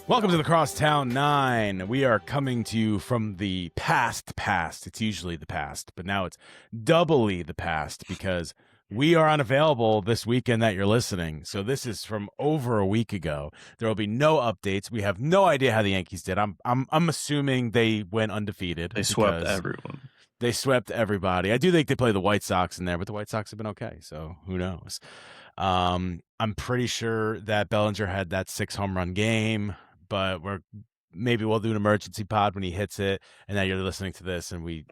Welcome to the Crosstown Nine. We are coming to you from the past. It's usually the past, but now it's doubly the past because we are unavailable this weekend that you're listening. So this is from over a week ago. There will be no updates. We have no idea how the Yankees did. I'm assuming they went undefeated. They swept everyone. They swept everybody. I do think they play the White Sox in there, but the White Sox have been okay, so who knows? I'm pretty sure that Bellinger had that 6 home run game, but maybe we'll do an emergency pod when he hits it, and now you're listening to this, and we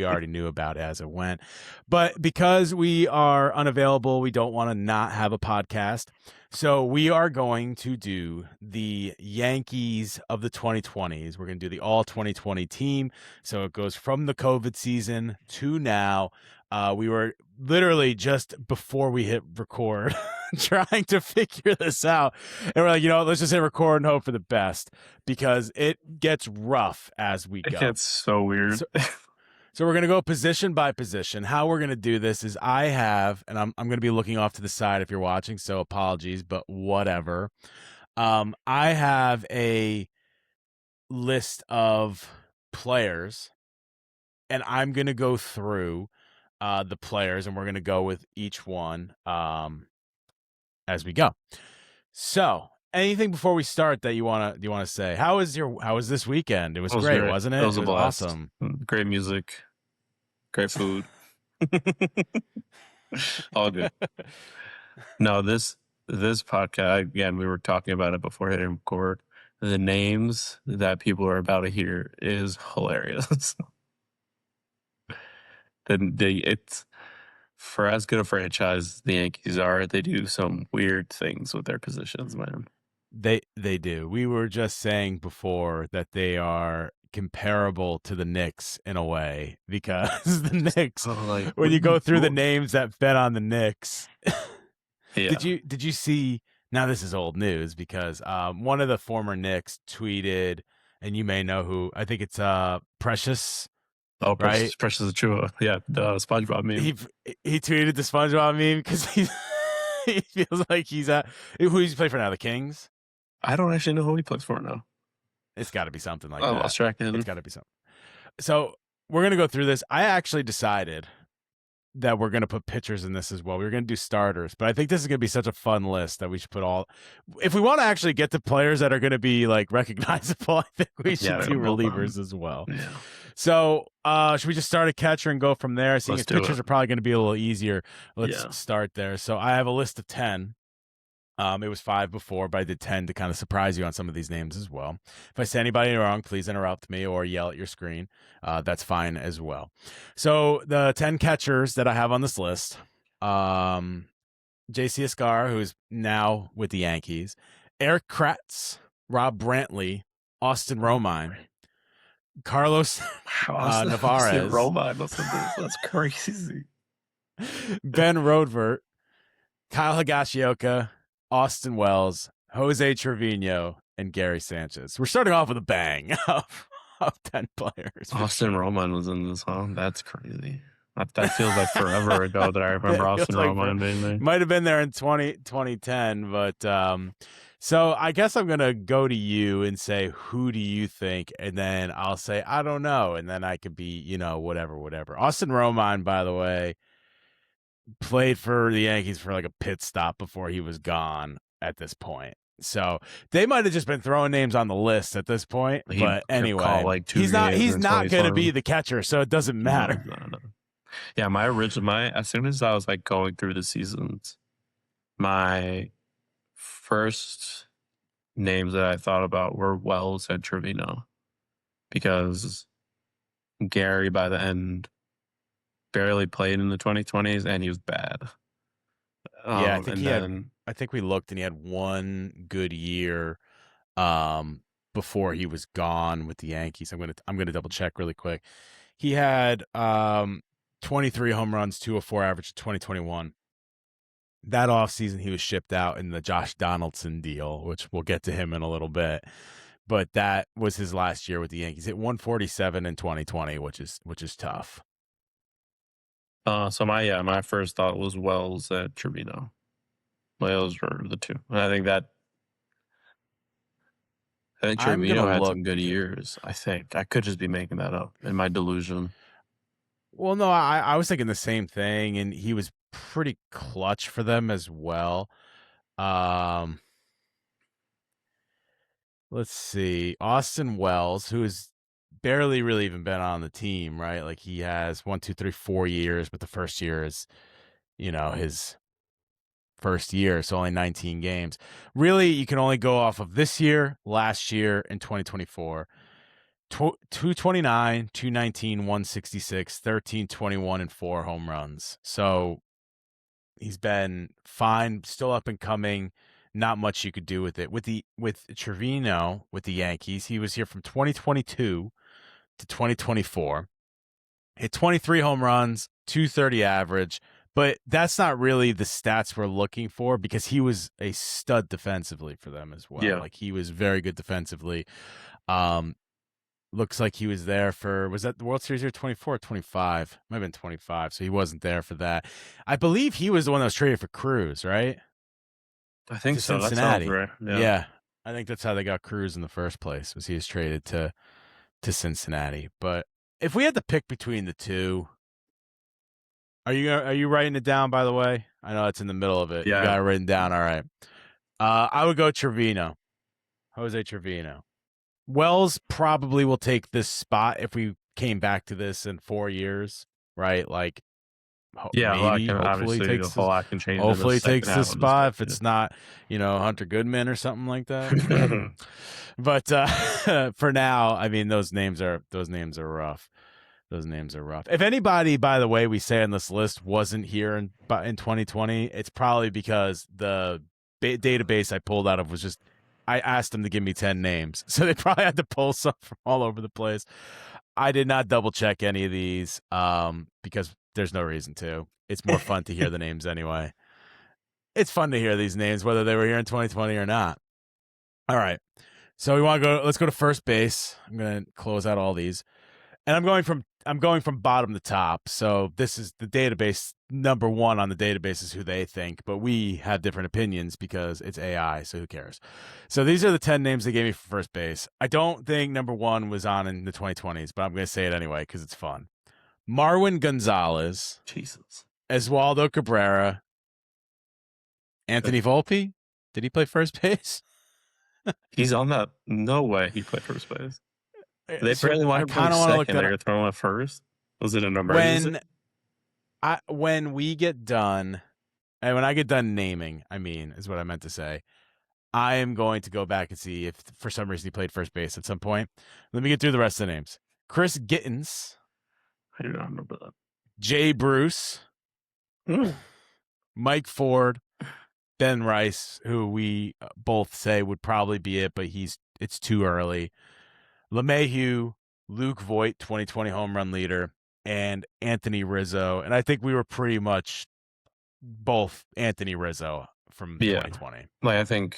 already knew about it as it went. But because we are unavailable, we don't want to not have a podcast. So we are going to do the Yankees of the 2020s. We're going to do the All-2020 team. So it goes from the COVID season to now. We were literally just before we hit record trying to figure this out. And we're like, let's just hit record and hope for the best because it gets rough as we go. It gets so weird. So we're going to go position by position. How we're going to do this is I have, and I'm going to be looking off to the side if you're watching, so apologies, but whatever. I have a list of players, and I'm going to go through the players, and we're going to go with each one as we go. So, anything before we start that you want to say? How was this weekend? It was great, wasn't it? It was a blast. Awesome. Great music, great food. All good. No, this podcast, again, we were talking about it before hitting record. The names that people are about to hear is hilarious. It's for as good a franchise the Yankees are, they do some weird things with their positions, man. They do. We were just saying before that they are comparable to the Knicks in a way because the Knicks, when you go through the names that bet on the Knicks, yeah. Did you see? Now this is old news because one of the former Knicks tweeted, and you may know who. I think it's Precious. Oh, right? Precious Achua. Yeah, the SpongeBob meme. He tweeted the SpongeBob meme because he feels like he's who's he play for now? The Kings. I don't actually know who he plays for now. It's got to be something like that. I lost track of him. It's got to be something. So we're going to go through this. I actually decided that we're going to put pitchers in this as well. We were going to do starters, but I think this is going to be such a fun list that we should put all. If we want to actually get to players that are going to be like recognizable, I think we should do relievers as well. Yeah. So should we just start a catcher and go from there? Seeing as pitchers are probably going to be a little easier. Let's start there. So I have a list of 10. It was 5 before, but I did 10 to kind of surprise you on some of these names as well. If I say anybody wrong, please interrupt me or yell at your screen. That's fine as well. So the 10 catchers that I have on this list, J.C. Escar, who's now with the Yankees, Eric Kratz, Rob Brantley, Austin Romine, Carlos Navarez. Romine, that's crazy. Ben Rodvert, Kyle Higashioka, Austin Wells, Jose Trevino, and Gary Sanchez. We're starting off with a bang of 10 players. Austin Romine was in this, huh? That's crazy. That feels like forever ago that I remember Austin Romine being there. Might have been there in 2010, but so I guess I'm going to go to you and say, who do you think? And then I'll say, I don't know. And then I could be, whatever. Austin Romine, by the way, played for the Yankees for like a pit stop before he was gone at this point. So they might have just been throwing names on the list at this point. But anyway, he's not going to be the catcher, so it doesn't matter. No. Yeah, as soon as I was like going through the seasons, my first names that I thought about were Wells and Trevino because Gary by the end barely played in the 2020s and he was bad. I think we looked and he had one good year before he was gone with the Yankees. I'm gonna double check really quick. He had 23 home runs, 204 average in 2021. That offseason, he was shipped out in the Josh Donaldson deal, which we'll get to him in a little bit. But that was his last year with the Yankees. Hit 147 in 2020, which is tough. So my first thought was Wells at Trevino. Those were the two. And I think that I think I'm gonna Trevino had look. some good years. I think I could just be making that up in my delusion. Well, no, I was thinking the same thing, and he was pretty clutch for them as well. Let's see. Austin Wells, who has barely really even been on the team, right? Like he has 1, 2, 3, 4 years, but the first year is, his first year, so only 19 games. Really, you can only go off of this year, last year, and 2024. 229, 219, 166, 13, 21, and 4 home runs. So he's been fine, still up and coming. Not much you could do with it. With Trevino with the Yankees, he was here from 2022 to 2024. Hit 23 home runs, 230 average, but that's not really the stats we're looking for because he was a stud defensively for them as well. Yeah. Like he was very good defensively. Looks like he was there for, was that the World Series year 24 or 25? Might have been 25, so he wasn't there for that. I believe he was the one that was traded for Cruz, right? I think To so. Cincinnati. That sounds right. Yeah. I think that's how they got Cruz in the first place, was he was traded to Cincinnati. But if we had to pick between the two, are you writing it down, by the way? I know it's in the middle of it. Yeah. You got it written down. All right. I would go Trevino. Jose Trevino. Wells probably will take this spot if we came back to this in 4 years, right? Like, maybe, hopefully takes a lot can change. Hopefully takes this spot if it's not, Hunter Goodman or something like that. But for now, I mean, those names are rough. Those names are rough. If anybody, by the way, we say on this list wasn't here in 2020, it's probably because the database I pulled out of was just, I asked them to give me 10 names. So they probably had to pull some from all over the place. I did not double check any of these because there's no reason to. It's more fun to hear the names anyway. It's fun to hear these names, whether they were here in 2020 or not. All right. So let's go to first base. I'm going to close out all these. And I'm going from bottom to top. So this is the database. Number one on the database is who they think, but we have different opinions because it's AI, so who cares? So these are the 10 names they gave me for first base. I don't think number one was on in the 2020s, but I'm going to say it anyway because it's fun. Marwin Gonzalez. Jesus. Oswaldo Cabrera. Anthony Volpe. Did he play first base? He's on that. No way he played first base. They So barely wanted to play second. They were throwing at first. Was it an emergency? When we get done, and when I get done naming, is what I meant to say. I am going to go back and see if for some reason he played first base at some point. Let me get through the rest of the names. Chris Gittens. I do not remember that. Jay Bruce. Mike Ford. Ben Rice, who we both say would probably be it, but it's too early. LeMahieu, Luke Voit, 2020 home run leader, and Anthony Rizzo. And I think we were pretty much both Anthony Rizzo from 2020. Like, I think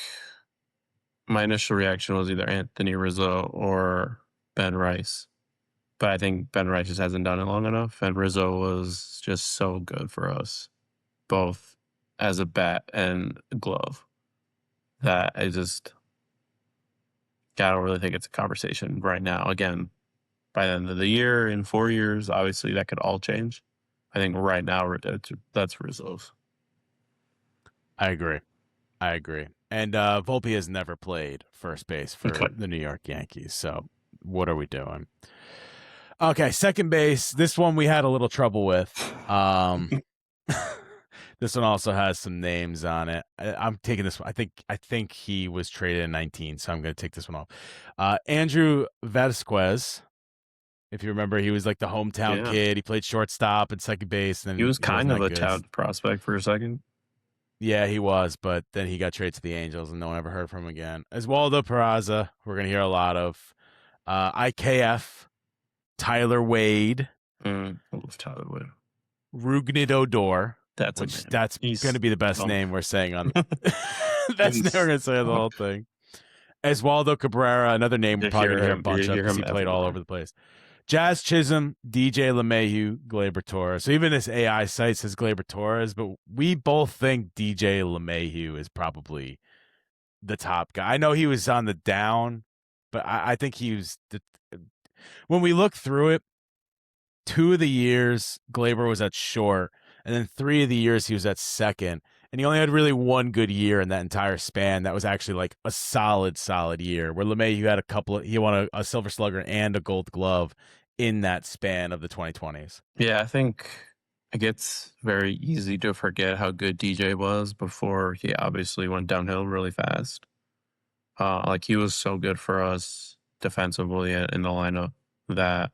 my initial reaction was either Anthony Rizzo or Ben Rice. But I think Ben Rice just hasn't done it long enough. And Rizzo was just so good for us, both as a bat and glove, that I don't really think it's a conversation right now. Again, by the end of the year, in 4 years, obviously that could all change. I think right now that's Rizzo's. I agree. And Volpe has never played first base for the New York Yankees. So what are we doing? Okay, second base. This one we had a little trouble with. This one also has some names on it. I'm taking this one. I think he was traded in 19, so I'm going to take this one off. Andrew Vasquez. If you remember, he was like the hometown kid. He played shortstop and second base. And he was kind of a tout prospect for a second. Yeah, he was, but then he got traded to the Angels, and no one ever heard from him again. Oswaldo Peraza, we're going to hear a lot of. IKF, Tyler Wade. I love Tyler Wade. Rugnit Odor. That's going to be the best name we're saying on. That's never going to say the whole thing. Oswaldo Cabrera, another name we're probably going to hear a bunch of because he played all over the place. Jazz Chisholm, DJ LeMahieu, Gleyber Torres. So even this AI site says Gleyber Torres, but we both think DJ LeMahieu is probably the top guy. I know he was on the down but I think he was when we look through it, 2 of the years Gleyber was at short, and then 3 of the years he was at second. And he only had really one good year in that entire span. That was actually like a solid year. Where LeMahieu had he won a Silver Slugger and a Gold Glove in that span of the 2020s. Yeah, I think it gets very easy to forget how good DJ was before he obviously went downhill really fast. Like he was so good for us defensively in the lineup that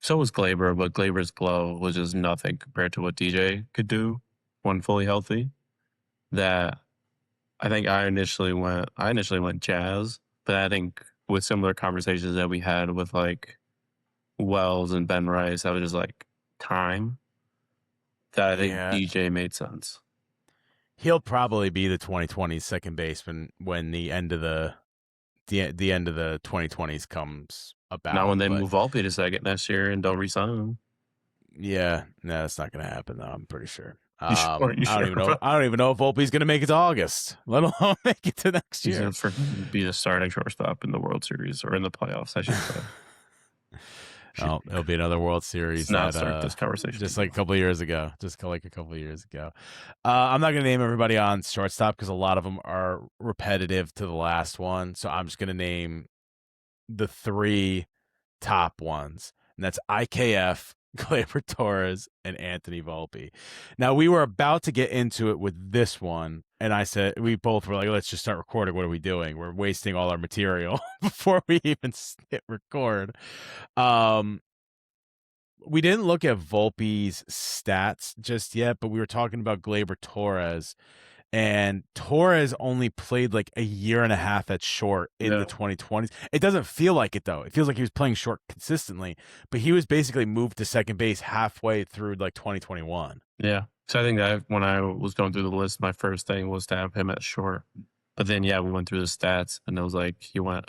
so was Gleyber, but Gleyber's glow was just nothing compared to what DJ could do when fully healthy. That I think I initially went Jazz, but I think with similar conversations that we had with like Wells and Ben Rice, I was just like time that I think DJ made sense. He'll probably be the 2020s second baseman when the end of the 2020s comes about. Not when they move Volpe to second next year and don't resign him. Yeah, no, that's not going to happen though. I'm pretty sure. You sure? I don't even know if Volpe's going to make it to August, let alone make it to next year. He's going to be the starting shortstop in the World Series or in the playoffs, I should say. Oh, it'll be another World Series. Not start this conversation. Just like a couple of years ago. I'm not going to name everybody on shortstop because a lot of them are repetitive to the last one. So I'm just going to name the 3 top ones, and that's IKF, Gleyber Torres, and Anthony Volpe. Now, we were about to get into it with this one, and I said, we both were like, let's just start recording. What are we doing? We're wasting all our material before we even hit record. We didn't look at Volpe's stats just yet, but we were talking about Gleyber Torres. And Torres only played like a year and a half at short in the 2020s. It doesn't feel like it, though. It feels like he was playing short consistently, but he was basically moved to second base halfway through like 2021. Yeah. So I think that when I was going through the list, my first thing was to have him at short. But then, we went through the stats, and it was like he went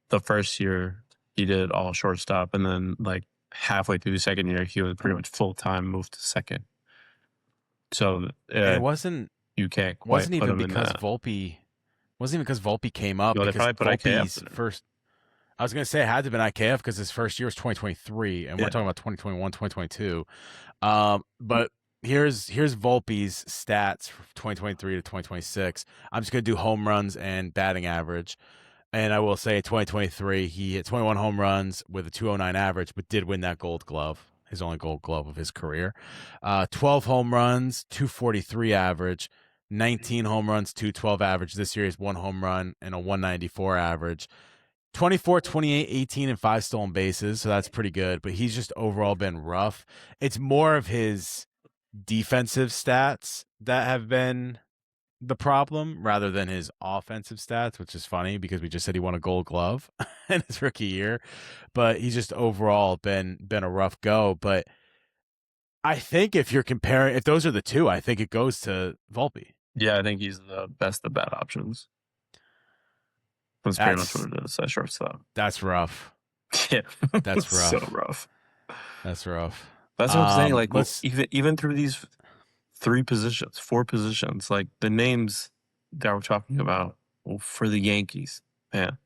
the first year, he did all shortstop, and then like halfway through the second year, he was pretty much full-time moved to second. So it wasn't. You can't quite wasn't even because Volpe. Wasn't even because Volpe came up. They probably put Volpe's IKF first. I was going to say it had to have been IKF because his first year was 2023, and we're talking about 2021, 2022. But here's Volpe's stats from 2023 to 2026. I'm just going to do home runs and batting average. And I will say, 2023, he hit 21 home runs with a 209 average, but did win that Gold Glove, his only Gold Glove of his career. 12 home runs, 243 average. 19 home runs, 212 average. This year, he's 1 home run and a 194 average. 24, 28, 18, and 5 stolen bases, so that's pretty good. But he's just overall been rough. It's more of his defensive stats that have been the problem rather than his offensive stats, which is funny because we just said he won a Gold Glove in his rookie year. But he's just overall been a rough go. But I think if those are the 2, I think it goes to Volpe. Yeah, I think he's the best of bad options. That's pretty much what it is at shortstop. That's rough. Yeah. That's rough. So rough. That's rough. That's what I'm saying. Like, even through these 4 positions, like the names that we're talking about for the Yankees, man,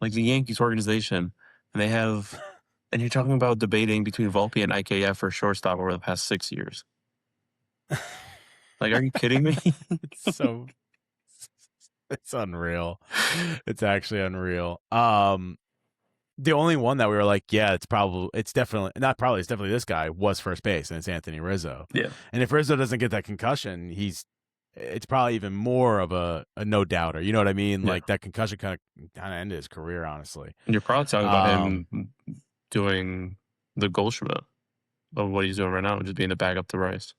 like the Yankees organization, and they have, and you're talking about debating between Volpe and IKF for shortstop over the past 6 years. Like, are you kidding me? It's unreal. It's actually unreal. The only one that we were like, it's definitely this guy was first base, and it's Anthony Rizzo. Yeah. And if Rizzo doesn't get that concussion, it's probably even more of a no doubter. You know what I mean? Yeah. Like that concussion kind of ended his career, honestly. And you're probably talking about him doing the Goldschmidt of what he's doing right now, just being the backup to Rice.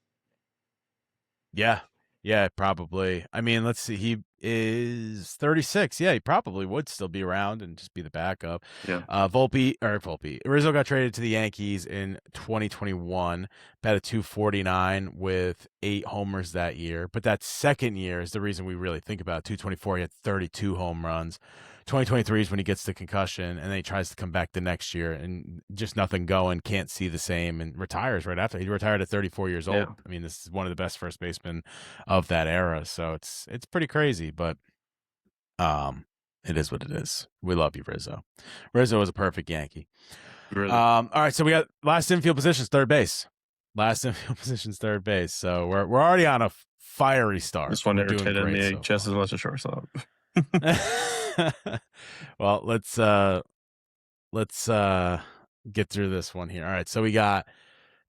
Yeah, probably. I mean, let's see. He is 36. Yeah, he probably would still be around and just be the backup. Yeah. Volpe. Rizzo got traded to the Yankees in 2021, batted 249 with 8 homers that year. But that second year is the reason we really think about it. 224, he had 32 home runs. 2023 is when he gets the concussion, and then he tries to come back the next year and just nothing going, can't see the same, and retires right after. He retired at 34 years old. I mean, this is one of the best first basemen of that era, so it's pretty crazy. But It is what it is. We love you, Rizzo. Rizzo is a perfect Yankee. Really. All right, so we got last infield positions, third base. Last infield positions, third base. So we're already on a fiery start. This one We're doing irritated great me so just far. as much as shortstop. Well, let's get through this one here. All right, so we got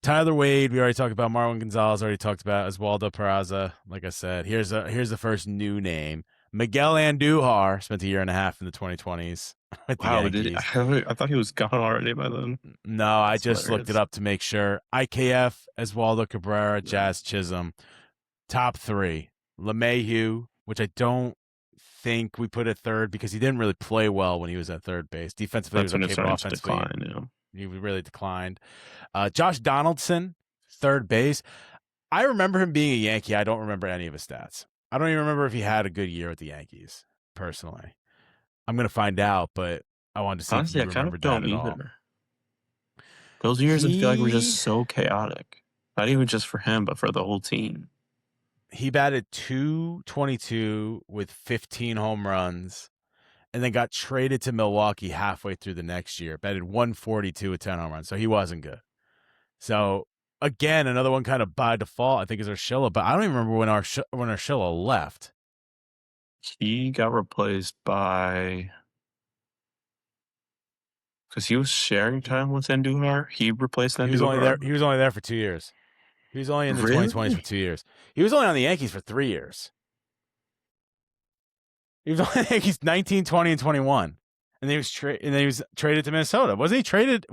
Tyler Wade. We already talked about Marwin Gonzalez. Already talked about Oswaldo Peraza. Like I said, here's the first new name. Miguel Andujar spent a year and a half in the 2020s with the Wow, Yankees. I thought he was gone already by then. No, I That's just looked it hilarious. up to make sure. IKF, Oswaldo Cabrera, Jazz Chisholm. Top three. LeMahieu, which I don't think we put at third because he didn't really play well when he was at third base. Defensively, That's he when was it okay, but started to offensively, decline. he really declined. Josh Donaldson, third base. I remember him being a Yankee. I don't remember any of his stats. I don't even remember if he had a good year with the Yankees, personally. I'm going to find out, but I wanted to see Honestly, if I you kind of remembered that don't at all. either. Those years, I feel like were just so chaotic. Not even just for him, but for the whole team. He batted .222 with 15 home runs, and then got traded to Milwaukee halfway through the next year. Batted .142 with 10 home runs, so he wasn't good. So again, another one kind of by default, I think, is Urshela, but I don't even remember when Urshela left. He got replaced by, because he was sharing time with Andujar. He replaced Andujar. He was only there. He was only there for 2 years. He was only in the 2020s for 2 years. He was only on the Yankees for 3 years. He was on the Yankees 19, 20, and 21. And then he was traded to Minnesota. Was he traded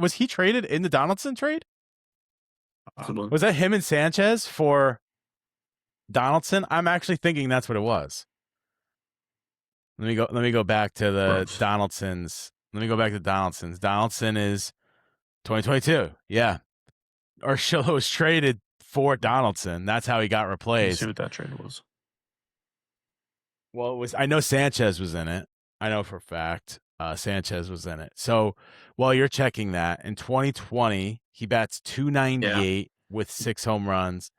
in the Donaldson trade? Was that him and Sanchez for Donaldson? I'm actually thinking that's what it was. Let me go back to the Donaldsons. Let me go back to Donaldson's. Donaldson is 2022. Yeah. Urshela was traded for Donaldson. That's how he got replaced. Let's see what that trade was. Well, I know Sanchez was in it. I know for a fact Sanchez was in it. So while you're checking that, in 2020, he bats .298 with 6 home runs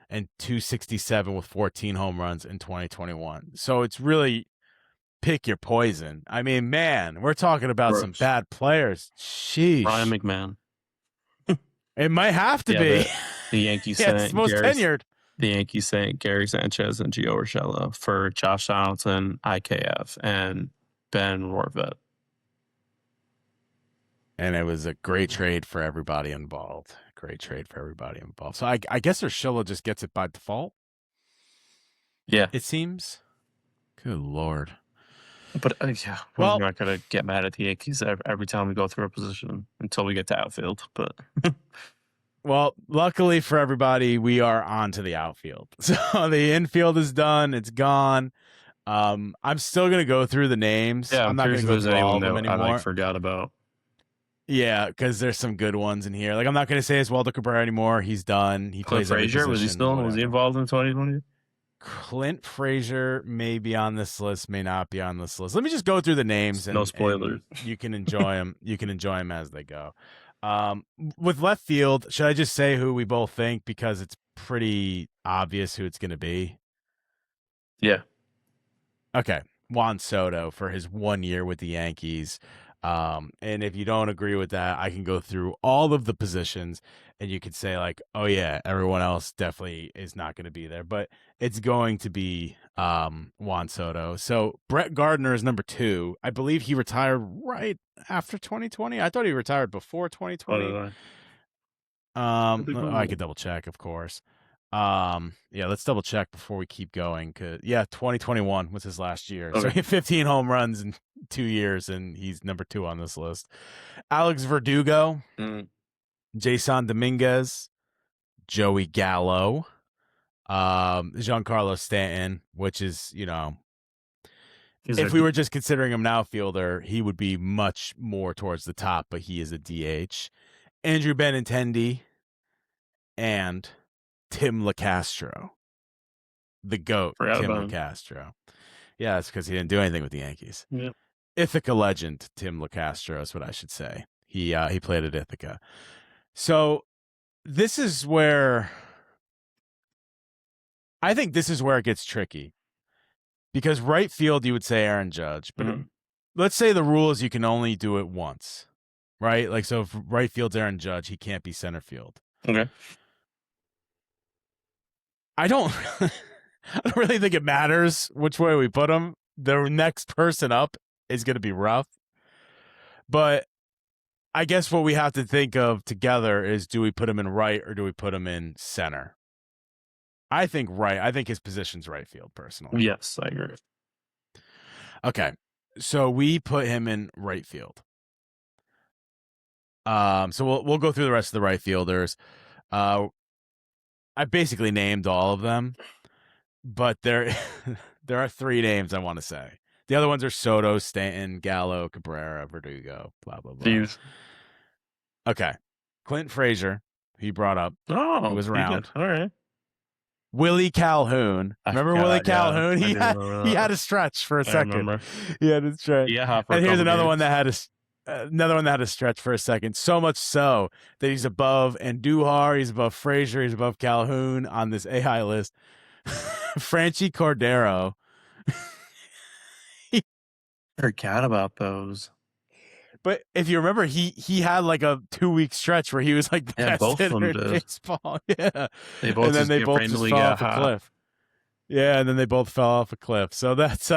and .267 with 14 home runs in 2021. So it's really pick your poison. I mean, man, we're talking about some bad players. Sheesh. Ryan McMahon. It might have to be. The Yankees it's most tenured. The Yankees sent Gary Sanchez and Gio Urshela for Josh Donaldson, IKF, and Ben Rorvet. And it was a great trade for everybody involved. So I guess Urshela just gets it by default. Yeah. It seems. Good Lord. But we're not going to get mad at the Yankees every time we go through a position until we get to outfield. But well, luckily for everybody, we are on to the outfield. So the infield is done. It's gone. I'm still going to go through the names. Yeah, I'm not going to go through all of them anymore. I forgot about. Yeah, because there's some good ones in here. Like, I'm not going to say Oswaldo Cabrera anymore. He's done. He Clint plays every Frazier, position. was he involved in 2020? Clint Frazier may be on this list, may not be on this list. Let me just go through the names. No spoilers. And you can enjoy them. You can enjoy them as they go. With left field, should I just say who we both think because it's pretty obvious who it's going to be? Yeah. Okay. Juan Soto for his 1 year with the Yankees. And if you don't agree with that, I can go through all of the positions and you could say like, oh yeah, everyone else definitely is not going to be there, but it's going to be Juan Soto. So Brett Gardner is number 2. I believe he retired right after 2020. I thought he retired before 2020. I could double check, of course. Yeah, let's double check before we keep going. 2021 was his last year. Okay. So he had 15 home runs in 2 years, and he's number 2 on this list. Alex Verdugo, Jason Dominguez, Joey Gallo, Giancarlo Stanton, which is, if we were just considering him an outfielder, he would be much more towards the top, but he is a DH. Andrew Benintendi and Tim LeCastro, the GOAT, Tim LeCastro. Yeah, that's because he didn't do anything with the Yankees. Yep. Ithaca legend, Tim LeCastro is what I should say. He played at Ithaca. So this is where I think it gets tricky because right field you would say Aaron Judge, but let's say the rule is you can only do it once, right? Like, so if right field's Aaron Judge, he can't be center field. Okay. I don't really think it matters which way we put him. The next person up is going to be rough. But I guess what we have to think of together is, do we put him in right or do we put him in center? I think right. I think his position's right field, personally. Yes, I agree. Okay. So we put him in right field. So we'll go through the rest of the right fielders. I basically named all of them, but there are 3 names I want to say. The other ones are Soto, Stanton, Gallo, Cabrera, Verdugo, blah blah blah. Jeez. Okay, Clint Frazier, he brought up. Oh, he was around. All right. Willie Calhoun. Remember Willie Calhoun? Yeah, he had a stretch for a second. Remember. He had a stretch. Yeah, and here's another one that had a stretch for a second. So much so that he's above Andujar, he's above Frazier, he's above Calhoun on this AI list. Franchi Cordero. Forgot about those. But if you remember, he had like a 2-week stretch where he was like the best hitter in baseball. Yeah. They both and then they both just fell off a cliff. Yeah, and then they both fell off a cliff. So that's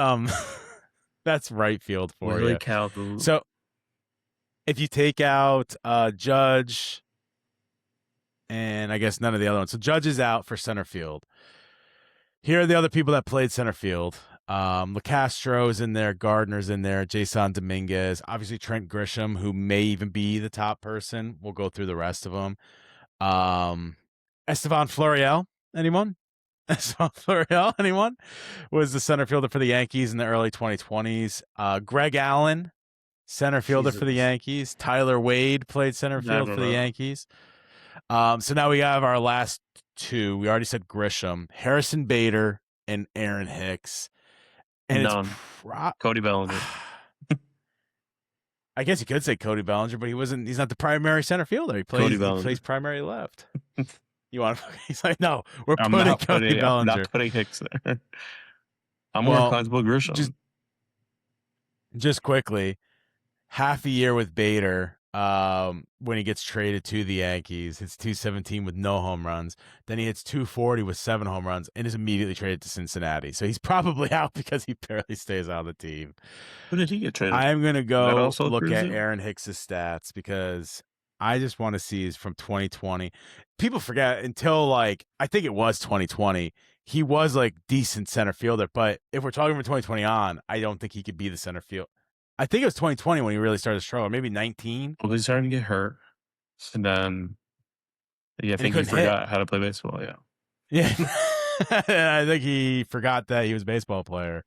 that's right field for you. Calhoun. So if you take out Judge and I guess none of the other ones. So Judge is out for center field. Here are the other people that played center field. LeCastro's in there, Gardner's in there, Jason Dominguez, obviously Trent Grisham, who may even be the top person. We'll go through the rest of them. Estevan Florial, anyone? Estevan Florial, anyone? Was the center fielder for the Yankees in the early 2020s. Greg Allen, center fielder for the Yankees. Tyler Wade played center field for the Yankees. So now we have our last 2. We already said Grisham, Harrison Bader, and Aaron Hicks. And None. Cody Bellinger. I guess you could say Cody Bellinger, but he's not the primary center fielder. He plays primary left. You want to? He's like, no, we're putting Cody Bellinger. I'm not putting Hicks there. I'm more comfortable with Grisham. Just quickly, half a year with Bader. When he gets traded to the Yankees, hits 217 with no home runs. Then he hits 240 with 7 home runs and is immediately traded to Cincinnati. So he's probably out because he barely stays on the team. Who did he get traded? I'm going to go look at Aaron Hicks' stats because I just want to see is from 2020. People forget until I think it was 2020. He was decent center fielder, but if we're talking from 2020 on, I don't think he could be the center field. I think it was 2020 when he really started to struggle, maybe 19. Well, he started to get hurt. And then, I think he forgot how to play baseball, yeah. Yeah. I think he forgot that he was a baseball player.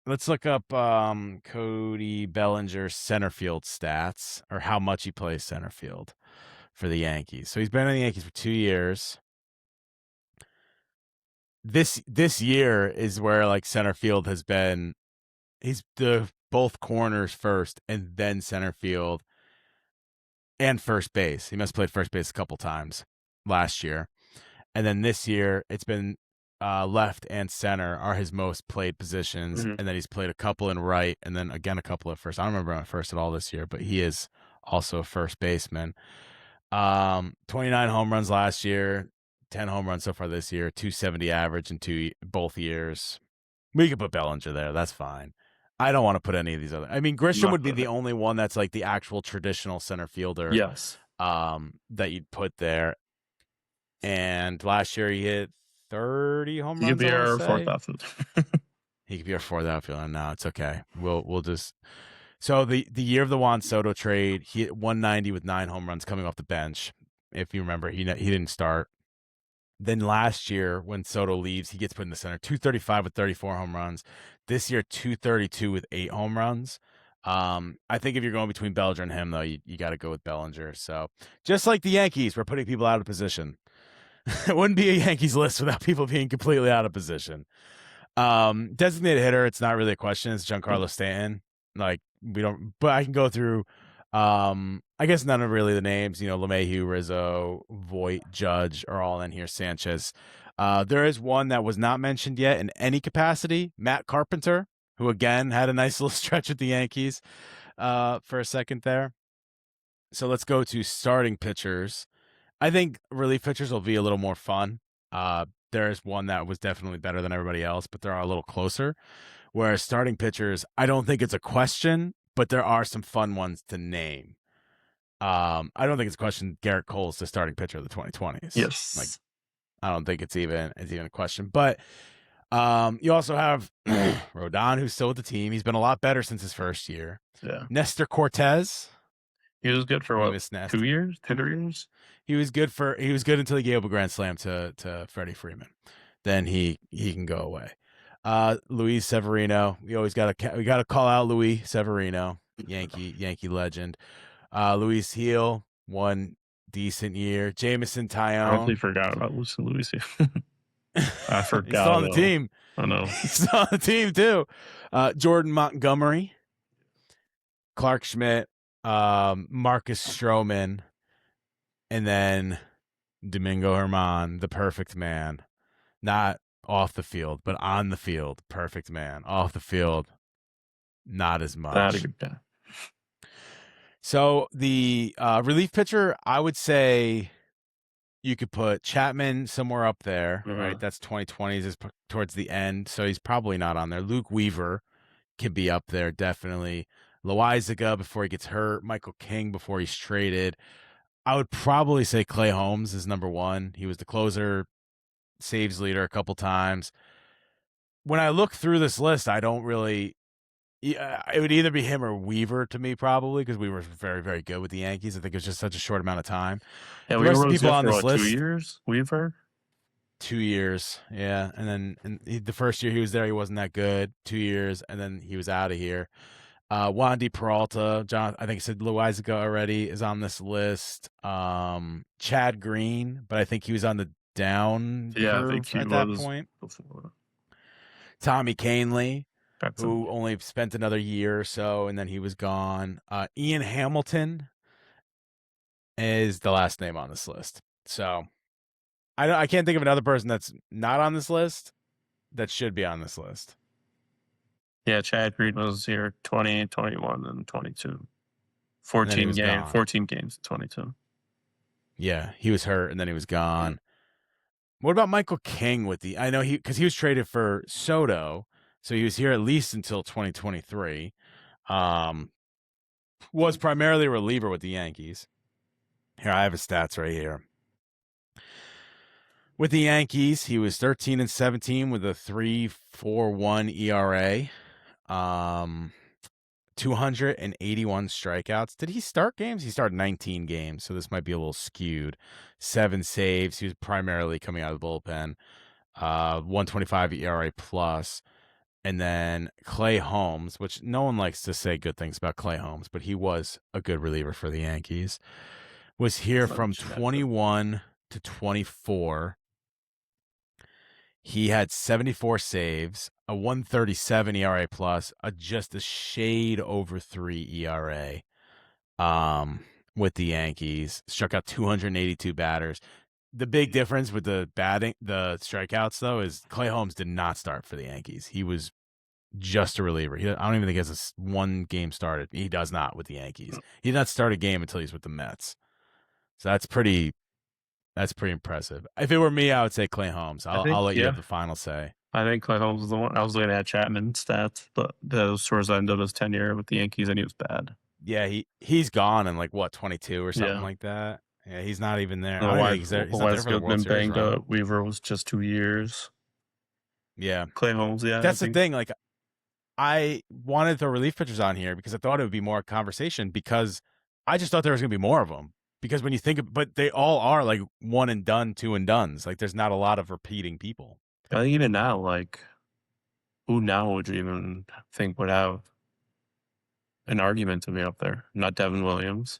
Let's look up Cody Bellinger's center field stats, or how much he plays center field for the Yankees. So he's been in the Yankees for 2 years. This year is where center field has been. He's both corners first and then center field and first base. He must have played first base a couple times last year. And then this year it's been left and center are his most played positions. Mm-hmm. And then he's played a couple in right and then again a couple at first. I don't remember him at first at all this year, but he is also a first baseman. 29 home runs last year, 10 home runs so far this year, 270 average in both years. We could put Bellinger there. That's fine. I don't want to put any of these other. I mean, Grisham would be the only one that's the actual traditional center fielder. Yes. That you'd put there. And last year he hit 30 home runs. He could be our 4th outfielder. He could be our 4th outfielder. No, it's okay. We'll just. So the year of the Juan Soto trade, he hit 190 with 9 home runs coming off the bench. If you remember, he didn't start. Then last year, when Soto leaves, he gets put in the center. 235 with 34 home runs. This year, 232 with 8 home runs. I think if you're going between Bellinger and him, though, you got to go with Bellinger. So just like the Yankees, we're putting people out of position. It wouldn't be a Yankees list without people being completely out of position. Designated hitter, it's not really a question. It's Giancarlo Stanton. We don't, but I can go through. I guess none of really the names, LeMahieu, Rizzo, Voit, Judge are all in here. Sanchez. There is one that was not mentioned yet in any capacity, Matt Carpenter, who again had a nice little stretch with the Yankees for a second there. So let's go to starting pitchers. I think relief pitchers will be a little more fun. There is one that was definitely better than everybody else, but they're a little closer. Whereas starting pitchers, I don't think it's a question, but there are some fun ones to name. I don't think it's a question. Gerrit Cole's the starting pitcher of the 2020s. Yes. Like, I don't think it's even a question. But you also have Rodon, who's still with the team. He's been a lot better since his first year. Yeah. Nestor Cortez. He was good for what? 2 years? 2 years? He was good until he gave up a grand slam to Freddie Freeman. Then he can go away. Luis Severino. We gotta call out Luis Severino, Yankee legend. Luis Heel, one decent year. Jamison Tyone. I totally forgot about Luis Heel. I forgot. He's still on the team. I know. He's still on the team too. Jordan Montgomery, Clark Schmidt, Marcus Stroman, and then Domingo Germán, the perfect man. Not off the field, but on the field, perfect man. Off the field, not as much. So the relief pitcher, I would say you could put Chapman somewhere up there, right? That's 2020s is towards the end, so he's probably not on there. Luke Weaver can be up there, definitely. Loaizaga before he gets hurt. Michael King before he's traded. I would probably say Clay Holmes is number one. He was the closer, saves leader a couple times. When I look through this list, I don't really. It would either be him or Weaver to me, probably, because Weaver was very, very good with the Yankees. I think it was just such a short amount of time. Yeah, the rest of the people on this list, 2 years. Weaver, 2 years, yeah, and then the first year he was there, he wasn't that good. 2 years, and then he was out of here. Wandy Peralta, John, I think I said Loaizaga already is on this list. Chad Green, but I think he was on the down curve at that point. Before. Tommy Canley, who only spent another year or so, and then he was gone. Ian Hamilton is the last name on this list. So I can't think of another person that's not on this list that should be on this list. Yeah, Chad Green was here 20, 21, and 22. 14 games, 22. Yeah, he was hurt, and then he was gone. What about Michael King because he was traded for Soto, so he was here at least until 2023. Was primarily a reliever with the Yankees. Here, I have his stats right here. With the Yankees, he was 13-17 with a 3.41 ERA. 281 strikeouts. Did he start games? He started 19 games, so this might be a little skewed. 7 saves. He was primarily coming out of the bullpen. 125 ERA plus. And then Clay Holmes, which no one likes to say good things about Clay Holmes, but he was a good reliever for the Yankees. Was here from 21 to 24. He had 74 saves, a 137 ERA plus, just a shade over 3 ERA with the Yankees. Struck out 282 batters. The big difference with the strikeouts, though, is Clay Holmes did not start for the Yankees. He was just a reliever. I don't even think he has one game started. He does not with the Yankees. He did not start a game until he's with the Mets. So that's pretty impressive. If it were me, I would say Clay Holmes. I'll let you have the final say. I think Clay Holmes was the one. I was looking at Chapman stats, but those towards the end of his tenure with the Yankees, and he was bad. Yeah, he's gone in 22 or something like that. Yeah, he's not even there. He's not there for the World Series run. Weaver was just 2 years. Yeah, Clay Holmes. Yeah, that's the thing. I wanted the relief pitchers on here because I thought it would be more conversation because I just thought there was going to be more of them. Because when you think but they all are one and done, two and dones. There's not a lot of repeating people. I think even now, who now would you even think would have an argument to be up there? Not Devin Williams.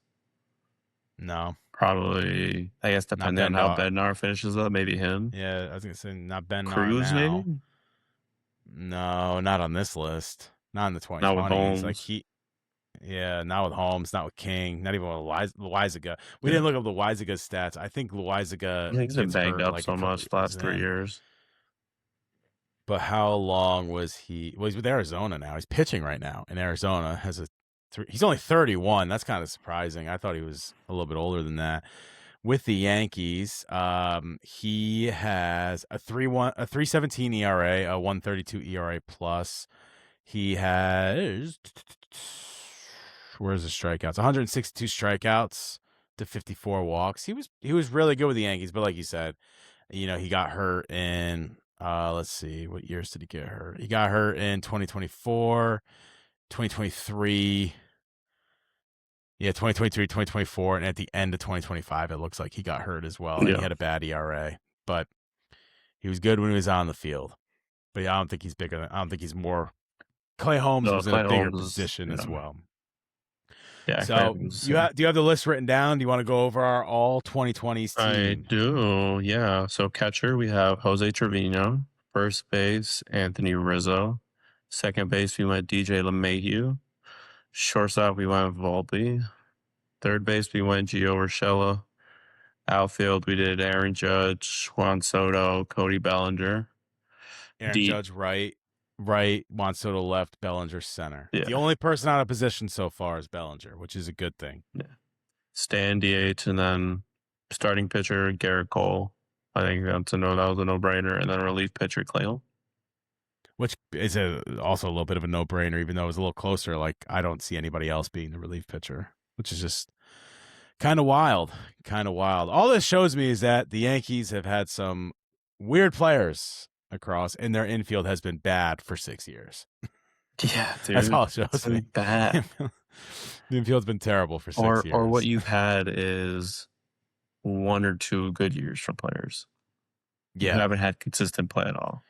No. Probably, I guess, depending on how Bednar finishes up, maybe him. Yeah, I was going to say not Bednar Cruz, now. maybe? No, not on this list. Not in the 2020s. Not with Holmes. Yeah, not with Holmes, not with King, not even with Loaizaga. We didn't look up Loaizaga's stats. I think Loaizaga he's been banged up so much the last 3 years. But how long was he? Well, he's with Arizona now. He's pitching right now in Arizona. He's only 31. That's kind of surprising. I thought he was a little bit older than that. With the Yankees, he has a 3.17 ERA, a 1.32 ERA plus. He has where's the strikeouts? 162 strikeouts to 54 walks. He was really good with the Yankees, but like you said, he got hurt in let's see, what years did he get hurt? He got hurt in 2024, 2023. Yeah, 2023, 2024, and at the end of 2025, it looks like he got hurt as well, and he had a bad ERA. But he was good when he was on the field. But yeah, I don't think he's bigger. I don't think he's more. Clay Holmes was in a bigger position as well. Yeah. So do you have the list written down? Do you want to go over our all 2020s team? I do. Yeah. So catcher, we have Jose Trevino. First base, Anthony Rizzo. Second base, we went DJ LeMahieu. Shortstop, we went Volpe. Third base, we went Gio Urshela. Outfield, we did Aaron Judge, Juan Soto, Cody Bellinger. Judge right, Juan Soto left, Bellinger center. Yeah. The only person out of position so far is Bellinger, which is a good thing. Yeah. Stan DH, and then starting pitcher Gerrit Cole. I think that was a no-brainer, and then relief pitcher Clay. Which is also a little bit of a no-brainer, even though it was a little closer. Like, I don't see anybody else being the relief pitcher, which is just kind of wild. All this shows me is that the Yankees have had some weird players across, and their infield has been bad for 6 years. Yeah, dude. That's all it shows me. Bad. The infield's been terrible for 6 years. Or what you've had is 1 or 2 good years from players. Yeah. You haven't had consistent play at all.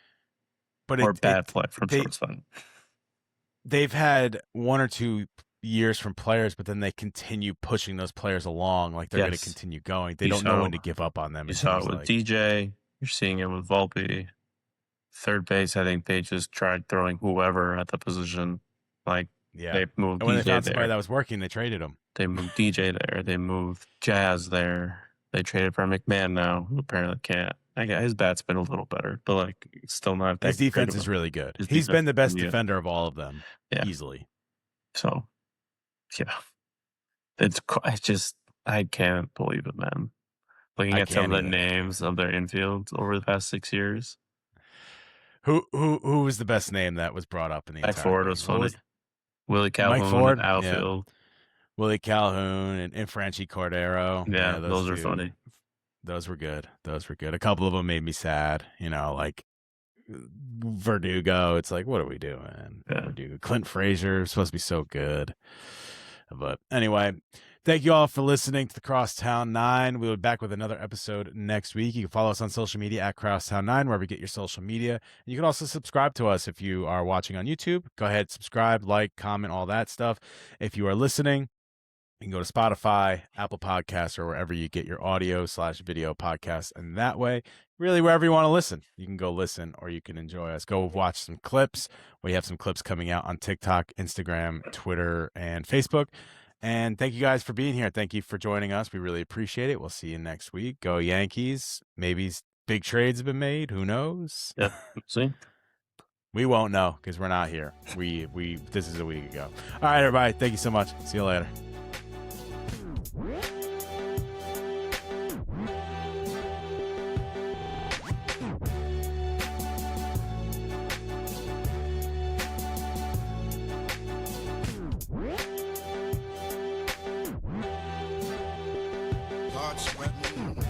Or bad play from shortstop. They've had 1 or 2 years from players, but then they continue pushing those players along like they're going to continue going. They don't know when to give up on them. You saw it with DJ. You're seeing it with Volpe. Third base, I think they just tried throwing whoever at the position. They moved and when DJ they found there. somebody that was working, they traded him. They moved DJ there. They moved Jazz there. They traded for McMahon now, who apparently can't. His bat's been a little better, but it's still not that. His defense is really good. He's been the best defender of all of them, easily. So, yeah, I can't believe it, man. Looking at some of the names of their infield over the past 6 years. Who was the best name that was brought up in the entire Ford was funny. Willie Calhoun, Mike Ford, outfield. Yeah. Willie Calhoun and Franchi Cordero. Yeah, those are funny. Those were good. A couple of them made me sad. Like Verdugo. It's like, what are we doing? Yeah. Verdugo. Clint Frazier is supposed to be so good. But anyway, thank you all for listening to the Crosstown Nine. We'll be back with another episode next week. You can follow us on social media at Crosstown Nine, wherever you get your social media. And you can also subscribe to us if you are watching on YouTube. Go ahead, subscribe, like, comment, all that stuff. If you are listening, you can go to Spotify, Apple Podcasts, or wherever you get your audio/video podcasts. And that way, really wherever you want to listen, you can go listen or you can enjoy us. Go watch some clips. We have some clips coming out on TikTok, Instagram, Twitter, and Facebook. And thank you guys for being here. Thank you for joining us. We really appreciate it. We'll see you next week. Go Yankees. Maybe big trades have been made. Who knows? Yeah. See? We won't know because we're not here. This is a week ago. All right, everybody. Thank you so much. See you later. Blood sweating.